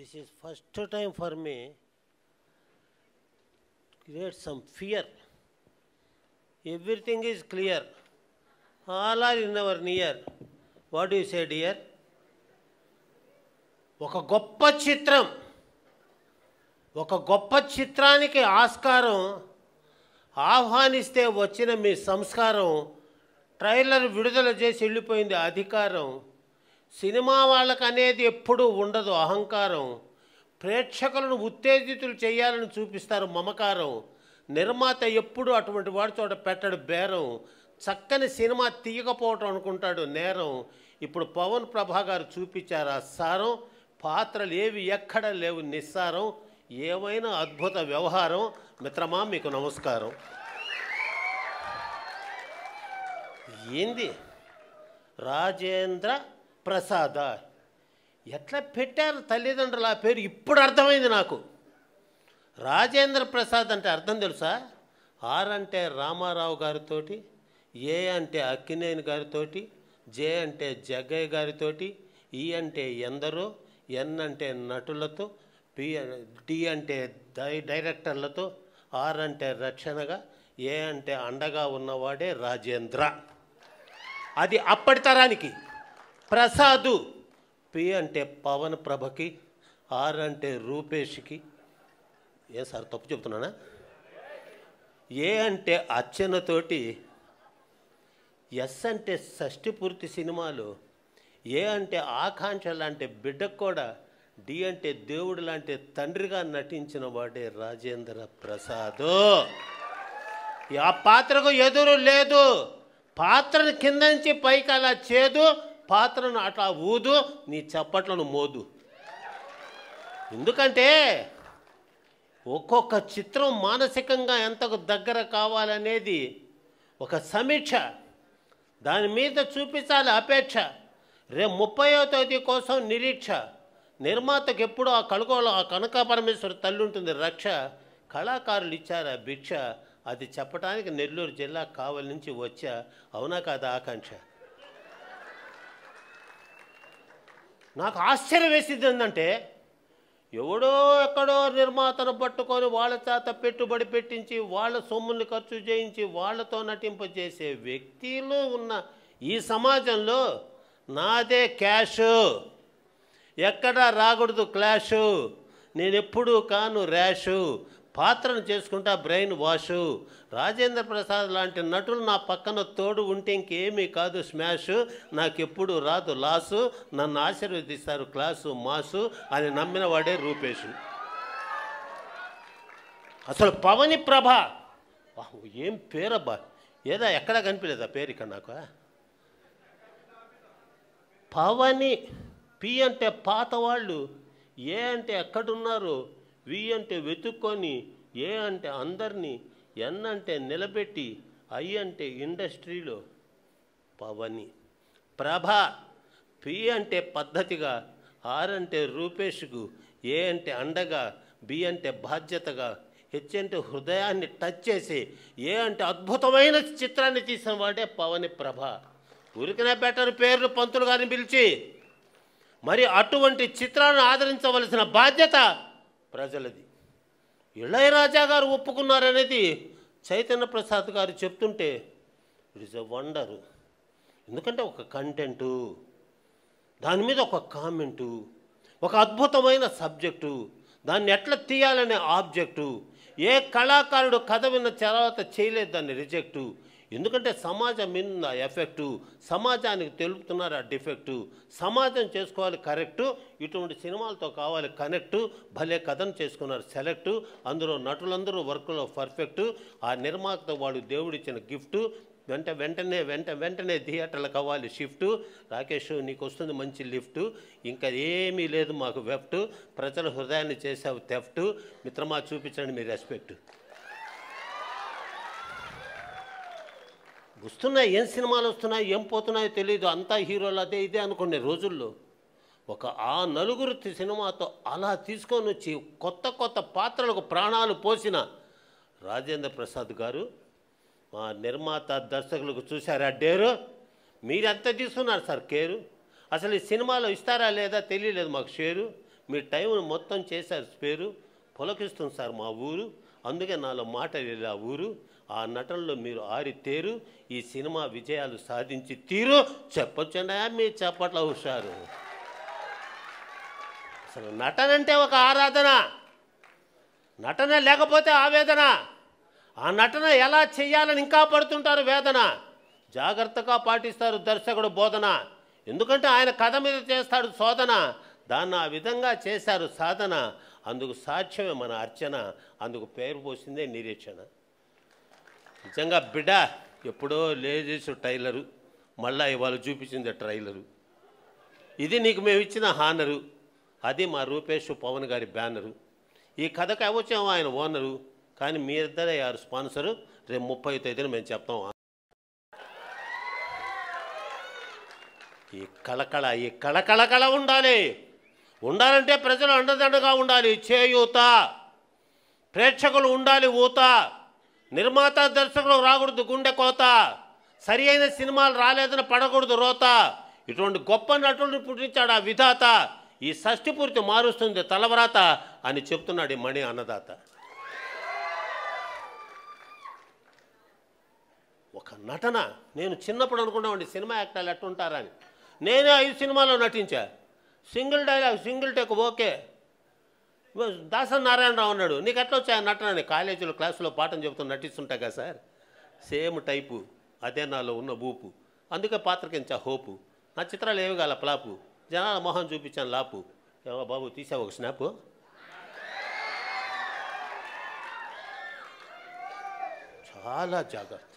This is first time for me to create some fear. Everything is clear. All are in our near. What do you say, dear? ఒక గొప్ప చిత్రానికి ఆస్కారం ఆహ్వానిస్తే వచ్చిన మీ సంస్కారం trailer విడుదల చేసి వెళ్ళిపోయింది అధికారం సినిమా వాళ్ళకు అనేది ఎప్పుడూ ఉండదు అహంకారం ప్రేక్షకులను ఉత్తేజితులు చేయాలని చూపిస్తారు మమకారం నిర్మాత ఎప్పుడు అటువంటి వాడి చోట పెట్టడు బేరం చక్కని సినిమా తీయకపోవటం అనుకుంటాడు నేరం ఇప్పుడు పవన్ ప్రభా గారు చూపించారు ఆ సారం పాత్రలు ఏవి ఎక్కడ లేవు నిస్సారం ఏమైనా అద్భుత వ్యవహారం మిత్రమా మీకు నమస్కారం ఏంది రాజేంద్ర ప్రసాద్ ఎట్లా పెట్టారు తల్లిదండ్రులు ఆ పేరు ఇప్పుడు అర్థమైంది నాకు రాజేంద్ర ప్రసాద్ అంటే అర్థం తెలుసా ఆర్ అంటే రామారావు గారితోటి ఏ అంటే అక్కినేని గారితోటి జే అంటే జగ్గయ్య గారితోటి ఈ అంటే ఎందరో ఎన్ అంటే నటులతో డి అంటే డైరెక్టర్లతో ఆర్ అంటే రక్షణగా ఏ అంటే అండగా ఉన్నవాడే రాజేంద్ర అది అప్పటి తరానికి ప్రసాదు పి అంటే పవన్ ప్రభకి ఆర్ అంటే రూపేష్కి ఏ సార్ తప్పు చెప్తున్నానా ఏ అంటే అర్చనతోటి ఎస్ అంటే షష్ఠి పూర్తి సినిమాలు ఏ అంటే ఆకాంక్ష లాంటి బిడ్డకు కూడా డి అంటే దేవుడు లాంటి తండ్రిగా నటించిన వాడే రాజేంద్ర ప్రసాద్ ఆ పాత్రకు ఎదురు లేదు పాత్రను కింద నుంచి పైకి అలా చేదు పాత్రను అట్లా ఊదు నీ చప్పట్లను మోదు ఎందుకంటే ఒక్కొక్క చిత్రం మానసికంగా ఎంతకు దగ్గర కావాలనేది ఒక సమీక్ష దాని మీద చూపించాలి అపేక్ష రేపు 30వ తేదీ కోసం నిరీక్ష నిర్మాతకు ఎప్పుడు ఆ కళకోలో ఆ కనక పరమేశ్వరి తల్లి ఉంటుంది రక్ష కళాకారులు ఇచ్చారు ఆ భిక్ష అది చెప్పడానికి నెల్లూరు జిల్లా కావలి నుంచి వచ్చా అవునా కాదా ఆకాంక్ష నాకు ఆశ్చర్యం వేసింది ఏంటంటే ఎవడో ఎక్కడో నిర్మాతను పట్టుకొని వాళ్ళ చేత పెట్టుబడి పెట్టించి వాళ్ళ సొమ్ముని ఖర్చు చేయించి వాళ్ళతో నటింపజేసే వ్యక్తులు ఉన్న ఈ సమాజంలో నాదే క్యాషు ఎక్కడా రాకూడదు క్లాషు నేను ఎప్పుడూ కాను ర్యాషు పాత్రను చేసుకుంటా బ్రెయిన్ వాషు రాజేంద్ర ప్రసాద్ లాంటి నటులు నా పక్కన తోడు ఉంటే ఇంకేమీ కాదు స్మాష్ నాకెప్పుడు రాదు లాసు నన్ను ఆశీర్వదిస్తారు క్లాసు మాసు అని నమ్మిన వాడే రూపేష్ అసలు పవని ప్రభ ఏం పేరబ్బా ఏదా ఎక్కడా కనిపించలేదా పేరు ఇక్కడ నాకు పవని పి అంటే పాత వాళ్ళు ఏ అంటే ఎక్కడున్నారు వి అంటే వెతుక్కొని ఏ అంటే అందరినీ ఎన్ అంటే నిలబెట్టి ఐ అంటే ఇండస్ట్రీలో పవని ప్రభ పి అంటే పద్ధతిగా ఆర్ అంటే రూపేష్కు ఏ అంటే అండగా బి అంటే బాధ్యతగా హెచ్ అంటే హృదయాన్ని టచ్ చేసి ఏ అంటే అద్భుతమైన చిత్రాన్ని తీసిన వాడే పవని ప్రభ ఊరికనే పెట్టరు పేర్లు పంతులు గారిని పిలిచి మరి అటువంటి చిత్రాలను ఆదరించవలసిన బాధ్యత ప్రజలది ఇళయరాజా గారు ఒప్పుకున్నారనేది చైతన్య ప్రసాద్ గారు చెప్తుంటే ఇట్ ఈస్ ఎ వండరు ఎందుకంటే ఒక కంటెంటు దాని మీద ఒక కామెంటు ఒక అద్భుతమైన సబ్జెక్టు దాన్ని ఎట్లా తీయాలనే ఆబ్జెక్టు ఏ కళాకారుడు కథ విన్న తర్వాత చేయలేదు దాన్ని రిజెక్టు ఎందుకంటే సమాజం మీద ఎఫెక్టు సమాజానికి తెలుపుతున్నారు ఆ డిఫెక్టు సమాజం చేసుకోవాలి కరెక్టు ఇటువంటి సినిమాలతో కావాలి కనెక్టు భలే కథను చేసుకున్నారు సెలెక్టు అందులో నటులందరూ వర్క్లో పర్ఫెక్టు ఆ నిర్మాత వాడు దేవుడిచ్చిన గిఫ్టు వెంటనే థియేటర్లకు అవ్వాలి షిఫ్టు రాకేష్ నీకు వస్తుంది మంచి లిఫ్టు ఇంకా ఏమీ లేదు మాకు వెఫ్టు ప్రజల హృదయాన్ని చేసావు థెఫ్టు మిత్రమా చూపించండి మీ రెస్పెక్టు వస్తున్నాయి ఏం సినిమాలు వస్తున్నాయి ఏం పోతున్నాయో తెలియదు అంతా హీరోలు అదే ఇదే అనుకునే రోజుల్లో ఒక ఆ నలుగురు సినిమాతో అలా తీసుకొని వచ్చి కొత్త పాత్రలకు ప్రాణాలు పోసిన రాజేంద్ర ప్రసాద్ గారు మా నిర్మాత దర్శకులకు చూశారా డేరు మీరెంత తీసుకున్నారు సార్ కేరు అసలు ఈ సినిమాలో ఇస్తారా లేదా తెలియలేదు మాకు షేరు మీ టైంను మొత్తం చేశారు స్పేరు. పులకిస్తుంది సార్ మా ఊరు, అందుకే నాలో మాట లేదు ఆ ఊరు. ఆ నటనలో మీరు ఆరితేరు, ఈ సినిమా విజయాలు సాధించి తీరు. చెప్పొచ్చుండా మీ చెప్పట్ల హుషారు. అసలు నటన అంటే ఒక ఆరాధన, నటన లేకపోతే ఆవేదన. ఆ నటన ఎలా చెయ్యాలని ఇంకా పడుతుంటారు వేదన. జాగ్రత్తగా పాటిస్తారు దర్శకుడు బోధన, ఎందుకంటే ఆయన కథ మీద చేస్తాడు శోధన. దాన్ని ఆ విధంగా చేశారు సాధన. అందుకు సాక్ష్యమే మన అర్చన, అందుకు పేరు పోసిందే నిరీక్షణ. నిజంగా బిడ్డ ఎప్పుడో లేజేసు టైలరు, మళ్ళా ఇవాళ చూపించింది ట్రైలరు. ఇది నీకు మేము ఇచ్చిన హానరు, అది మా రూపేష్ పవన్ గారి బ్యానరు. ఈ కథకు అవచ్చాము ఆయన ఓనరు, కానీ మీ ఇద్దరే యారు స్పాన్సరు. రేపు 30వ తేదీన మేము చెప్తాం. ఈ కళ ఉండాలి. ఉండాలంటే ప్రజలు అండదండగా ఉండాలి, చేయూత. ప్రేక్షకులు ఉండాలి ఊత. నిర్మాత దర్శకులు రాకూడదు గుండె కోత. సరి అయిన సినిమాలు రాలేదని పడకూడదు రోత. ఇటువంటి గొప్ప నటులను పుట్టించాడు ఆ విధాత. ఈ షష్ఠి పూర్తి మారుస్తుంది తలవరాత అని చెప్తున్నాడు ఈ మణి అన్నదాత. ఒక నటన. నేను చిన్నప్పుడు అనుకున్నామండి సినిమా యాక్టర్లు ఎట్టుంటారని. నేనే 5 సినిమాల్లో నటించా. Single dialogue, single take okay. Dasan Narayanarao అన్నాడు, నీకు ఎట్లా వచ్చా నటన అని. కాలేజీలో క్లాసులో పాఠం చెబుతూ నటిస్తుంటా కదా సార్, సేమ్ టైపు, అదే నాలో ఉన్న ఊపు. అందుకే పాత్రకించా హోపు. నా చిత్రాలు ఏవి కాల ప్లాపు, జనాల మొహం చూపించాను లాపు. ఏమో బాబు తీసావు ఒక స్నాపు. చాలా జాగ్రత్త.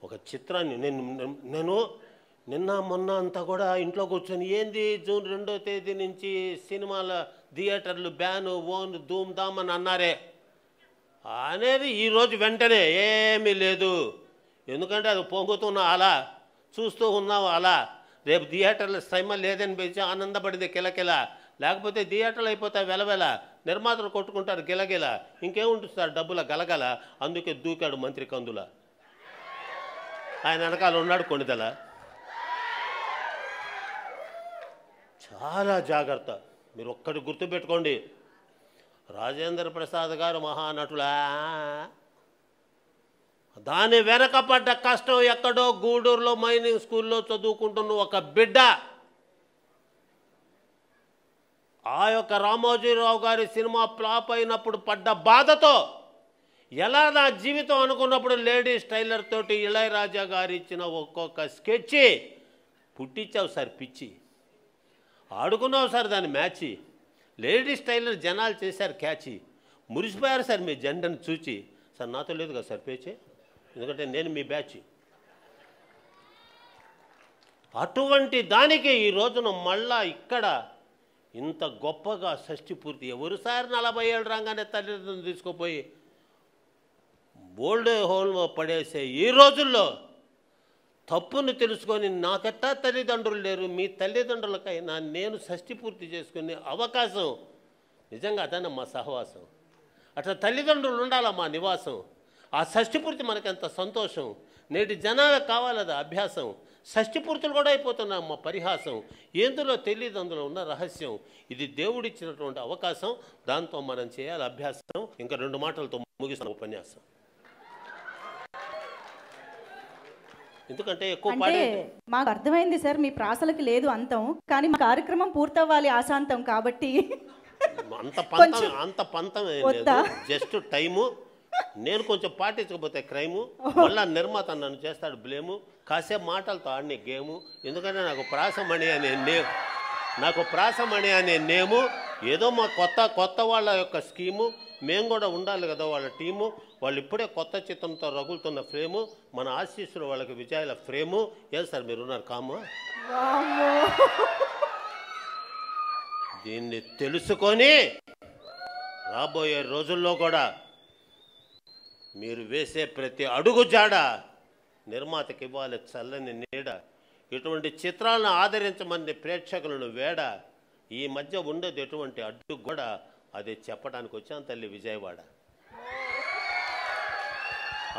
ఒక చిత్రాన్ని నేను నిన్న మొన్న అంతా కూడా ఇంట్లో కూర్చొని ఏంది జూన్ 2వ తేదీ నుంచి సినిమాల థియేటర్లు బ్యాను ఓన్ ధూమ్ ధామ్ అని అన్నారే అనేది ఈరోజు వెంటనే ఏమీ లేదు. ఎందుకంటే అది పొంగుతున్న అలా చూస్తూ ఉన్నావు అలా. రేపు థియేటర్ల శ్రమ లేదని పెంచి ఆనందపడింది కిలకిల. లేకపోతే థియేటర్లు అయిపోతాయి వెలవెల, నిర్మాతలు కొట్టుకుంటారు గిలగిల. ఇంకేముంటుంది సార్ డబ్బుల గలగల. అందుకే దూకాడు మంత్రి కందుల, ఆయన వెనకాల ఉన్నాడు కొణిదల. చాలా జాగ్రత్త. మీరు ఒక్కటి గుర్తుపెట్టుకోండి, రాజేంద్ర ప్రసాద్ గారు మహానటులా, దాని వెనకపడ్డ కష్టం ఎక్కడో గూడూరులో మైనింగ్ స్కూల్లో చదువుకుంటున్న ఒక బిడ్డ. ఆ యొక్క రామోజీరావు గారి సినిమా ఫ్లాప్ అయినప్పుడు పడ్డ బాధతో ఎలా నా జీవితం అనుకున్నప్పుడు లేడీస్ టైలర్ తోటి ఇళయరాజా గారు ఇచ్చిన ఒక్కొక్క స్కెచ్ పుట్టించావు సార్ పిచ్చి. ఆడుకున్నావు సార్ దాన్ని మ్యాచి. లేడీస్ టైలర్ జనాలు చేశారు క్యాచి. మురిసిపోయారు సార్ మీ జెండను చూచి. సార్ నాతో లేదు కదా సార్ పేచే, ఎందుకంటే నేను మీ బ్యాచ్. అటువంటి దానికి ఈ రోజున మళ్ళా ఇక్కడ ఇంత గొప్పగా షష్ఠి పూర్తి. ఎవరు సార్ 40 ఏళ్ళు రాగానే తల్లిదండ్రులు తీసుకుపోయి ఓల్డ్ హోమ్లో పడేసే ఈ రోజుల్లో తప్పును తెలుసుకొని నాకెట్టా తల్లిదండ్రులు లేరు, మీ తల్లిదండ్రులకైనా నేను షష్ఠి పూర్తి చేసుకునే అవకాశం నిజంగా అదన్న మా సహవాసం. అట్లా తల్లిదండ్రులు ఉండాలా మా నివాసం. ఆ షష్ఠి పూర్తి మనకెంత సంతోషం. నేటి జనాలకు కావాలది అభ్యాసం. షష్ఠి పూర్తులు కూడా అయిపోతున్నాం మా పరిహాసం. ఎందులో తెలియదు అందులో ఉన్న రహస్యం. ఇది దేవుడిచ్చినటువంటి అవకాశం, దాంతో మనం చేయాలి అభ్యాసం. ఇంకా 2 మాటలతో ముగిస్తాం ఉపన్యాసం. ఎందుకంటే ఎక్కువ అంటే మాకు అర్థమైంది సార్, మీ ప్రాసలకి లేదు అంతం, కానీ మా కార్యక్రమం పూర్తవ్వాలి ఆశాంతం కాబట్టి అంత పంతం లేదు, జస్ట్ టైము. నేను కొంచెం పాటించకపోతే క్రైము, మళ్ళా నిర్మాత నన్ను చేస్తాడు బ్లేము. కాసేపు మాటలతో ఆడినే గేము. ఎందుకంటే నాకు ప్రాసమణి అనే నేము ఏదో మా కొత్త వాళ్ళ యొక్క స్కీము. మేము కూడా ఉండాలి కదా వాళ్ళ టీము. వాళ్ళు ఇప్పుడే కొత్త చిత్రంతో రగులుతున్న ఫ్రేము. మన ఆశీస్సులు వాళ్ళకి విజయాల ఫ్రేము. ఏం సార్ మీరు ఉన్నారు కాము? దీన్ని తెలుసుకొని రాబోయే రోజుల్లో కూడా మీరు వేసే ప్రతి అడుగు జాడ నిర్మాతకి ఇవ్వాలి చల్లని నీడ. ఇటువంటి చిత్రాలను ఆదరించమని ప్రేక్షకులను వేడ. ఈ మధ్య ఉండేది ఎటువంటి అడ్డు కూడా అదే చెప్పడానికి వచ్చాను తల్లి విజయవాడ.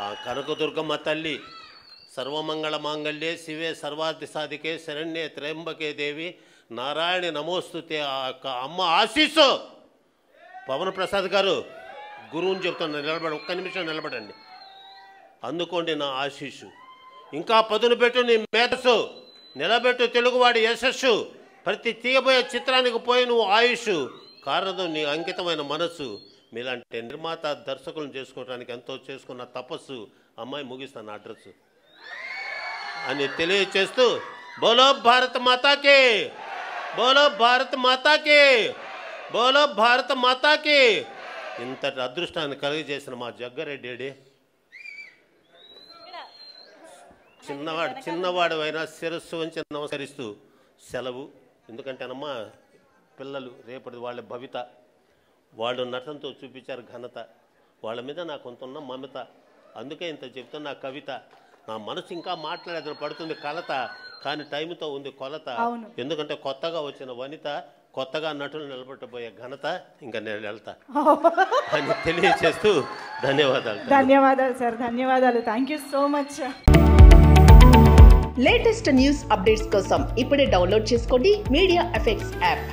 ఆ కనకదుర్గమ్మ తల్లి సర్వమంగళ మాంగళ్యే శివే సర్వార్థ సాధికే శరణ్యే త్రయంబకే దేవి నారాయణ నమోస్తుతే ఆ యొక్క అమ్మ ఆశీస్సు. పవన్ ప్రసాద్ గారు గురువుని చెప్తాను, నిలబడి ఒక్క నిమిషం నిలబడండి. అందుకోండి నా ఆశీస్సు. ఇంకా పదును పెట్టు నీ మేధస్సు, నిలబెట్టు తెలుగువాడి యశస్సు. ప్రతి తీయబోయే చిత్రానికి పోయి నువ్వు ఆయుష్. కారణం నీ అంకితమైన మనస్సు. మీలాంటి నిర్మాత దర్శకులను చేసుకోవడానికి ఎంతో చేసుకున్న తపస్సు. అమ్మాయి ముగిస్తాను అడ్రస్ అని తెలియచేస్తూ బోలో భారత మాతాకి, బోలో భారత మాతాకి, బోలో భారత మాతాకి. ఇంతటి అదృష్టాన్ని కలిగజేసిన మా జగ్గారెడ్డి చిన్నవాడు అయినా శిరస్సు వంచి నమస్కరిస్తూ సెలవు. ఎందుకంటేనమ్మా పిల్లలు రేపటి వాళ్ళ భవిత, వాళ్ళు నటనతో చూపించారు ఘనత. వాళ్ళ మీద నాకు కొంత ఉన్న మమత. అందుకే ఇంత చెప్తున్న కవిత. నా మనసు ఇంకా మాట్లాడేదని పడుతుంది కలత, కానీ టైంతో ఉంది కొలత. ఎందుకంటే కొత్తగా వచ్చిన వనిత, కొత్తగా నటులు నిలబెట్టబోయే ఘనత ఇంకా నేను వెళ్తా అని తెలియచేస్తూ ధన్యవాదాలు. ధన్యవాదాలు సార్, ధన్యవాదాలు. Thank you so much. Latest news updates కోసం ఇప్పుడే డౌన్లోడ్ చేసుకోండి మీడియా ఎఫెక్ట్స్ యాప్.